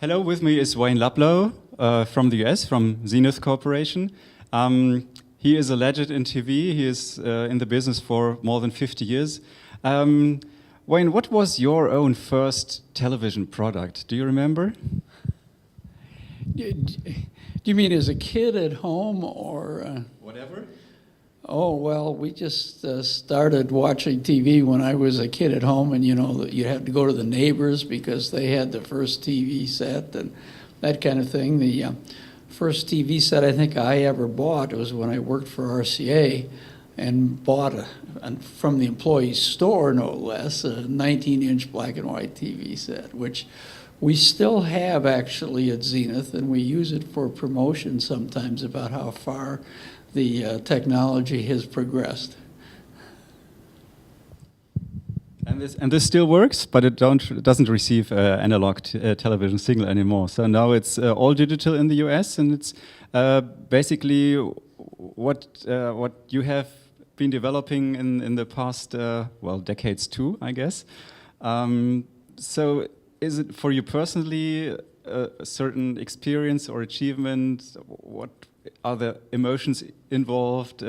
Hello, with me is Wayne Luplow from the US, from Zenith Corporation. He is a legend in TV. He is in the business for more than 50 years. Wayne, what was your own first television product? Do you remember? Do you mean as a kid at home or? Whatever. Oh, well, we just started watching TV when I was a kid at home, and you know, you had to go to the neighbors because they had the first TV set and that kind of thing. The first TV set I think I ever bought was when I worked for RCA and bought from the employee's store, no less, a 19-inch black and white TV set, which we still have actually at Zenith, and we use it for promotion sometimes about how far the technology has progressed. And this still works, but it doesn't receive analog television signal anymore. So now it's all digital in the US, and it's basically what you have been developing in the past, well, decades too, I guess. So is it for you personally a certain experience or achievement? What are the emotions involved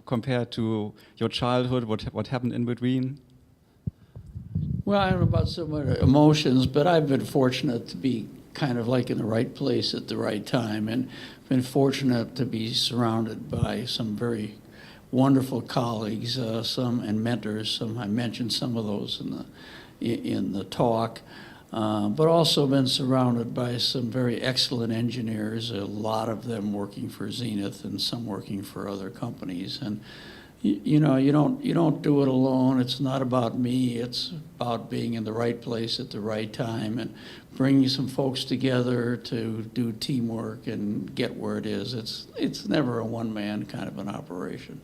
compared to your childhood? What happened in between? Well, I don't know about so much emotions, but I've been fortunate to be kind of like in the right place at the right time, and been fortunate to be surrounded by some very wonderful colleagues, and mentors. I mentioned some of those in the talk. But also been surrounded by some very excellent engineers, a lot of them working for Zenith and some working for other companies. And you know, you don't do it alone. It's not about me. It's about being in the right place at the right time and bringing some folks together to do teamwork and get where it is. It's never a one-man kind of an operation.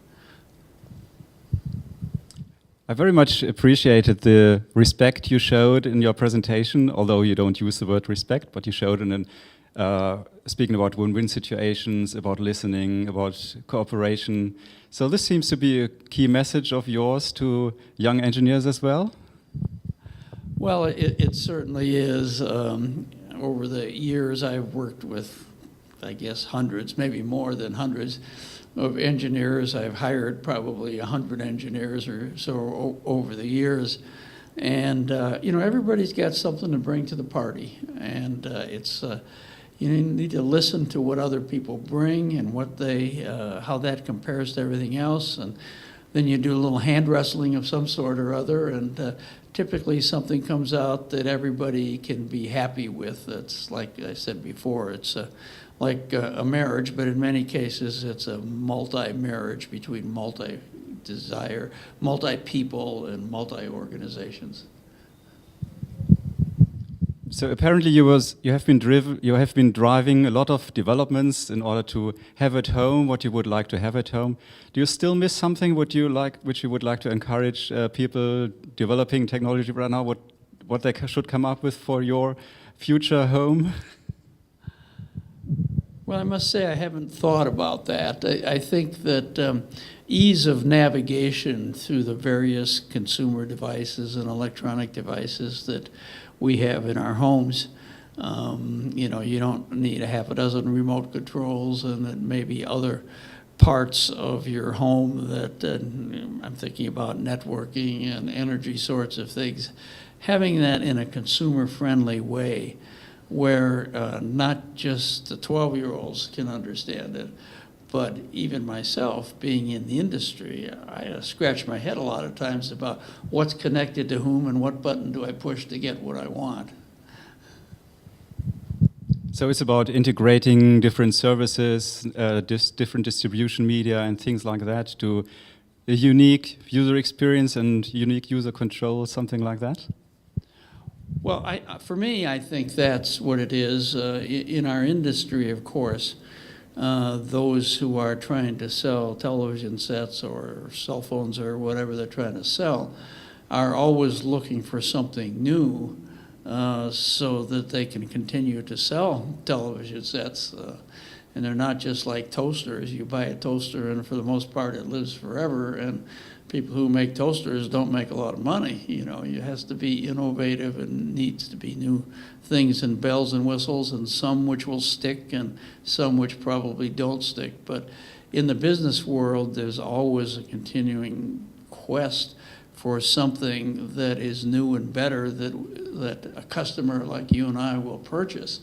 I very much appreciated the respect you showed in your presentation, although you don't use the word respect, but you showed in speaking about win-win situations, about listening, about cooperation. So this seems to be a key message of yours to young engineers as well? Well, it certainly is. Over the years, I've worked with, I guess, hundreds, maybe more than hundreds, of engineers. I've hired probably 100 engineers or so over the years. And, you know, everybody's got something to bring to the party. And you need to listen to what other people bring and what how that compares to everything else. And then you do a little hand wrestling of some sort or other. And typically something comes out that everybody can be happy with. It's like I said before, it's like a marriage, but in many cases it's a multi-marriage between multi-people and multi-organizations. So apparently you have been driving a lot of developments in order to have at home what you would like to have at home. Do you still miss something which you would like to encourage people developing technology right now? What they should come up with for your future home? Well, I must say I haven't thought about that. I think that ease of navigation through the various consumer devices and electronic devices that we have in our homes, you know, you don't need a half a dozen remote controls and then maybe other parts of your home that I'm thinking about networking and energy sorts of things. Having that in a consumer-friendly way where not just the 12-year-olds can understand it, but even myself, being in the industry, I scratch my head a lot of times about what's connected to whom and what button do I push to get what I want. So it's about integrating different services, different distribution media and things like that to a unique user experience and unique user control, something like that? Well, for me, I think that's what it is. In our industry, of course, those who are trying to sell television sets or cell phones or whatever they're trying to sell are always looking for something new so that they can continue to sell television sets And they're not just like toasters. You buy a toaster, and for the most part, it lives forever. And people who make toasters don't make a lot of money. You know, it has to be innovative and needs to be new things and bells and whistles, and some which will stick and some which probably don't stick. But in the business world, there's always a continuing quest for something that is new and better that a customer like you and I will purchase.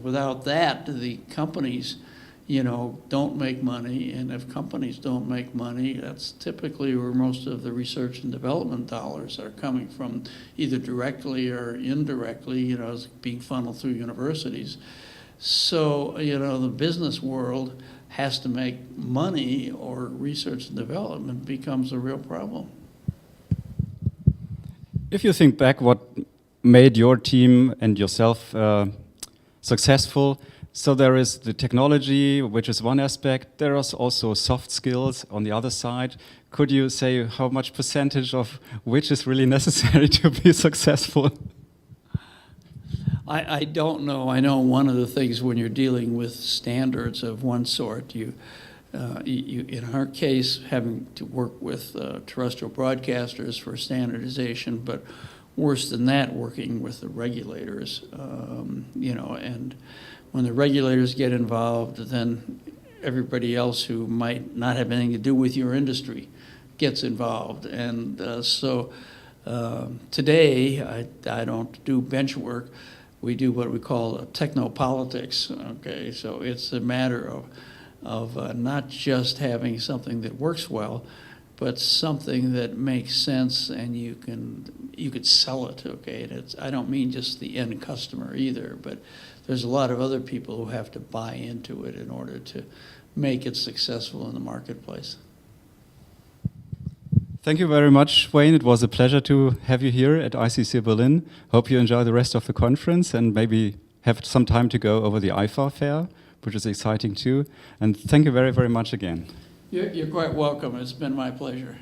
Without that, the companies, you know, don't make money, and if companies don't make money, that's typically where most of the research and development dollars are coming from, either directly or indirectly, you know, being funneled through universities. So, you know, the business world has to make money, or research and development becomes a real problem. If you think back, what made your team and yourself successful? So there is the technology, which is one aspect. There is also soft skills on the other side. Could you say how much percentage of which is really necessary to be successful? I don't know. I know one of the things when you're dealing with standards of one sort, you in our case, having to work with terrestrial broadcasters for standardization, but worse than that, working with the regulators, you know, and when the regulators get involved, then everybody else who might not have anything to do with your industry gets involved. And so today, I don't do bench work. We do what we call technopolitics, okay? So it's a matter of not just having something that works well, but something that makes sense and you could sell it, okay? And I don't mean just the end customer either, but there's a lot of other people who have to buy into it in order to make it successful in the marketplace. Thank you very much, Wayne. It was a pleasure to have you here at ICC Berlin. Hope you enjoy the rest of the conference and maybe have some time to go over the IFA fair, which is exciting too. And thank you very, very much again. You're quite welcome. It's been my pleasure.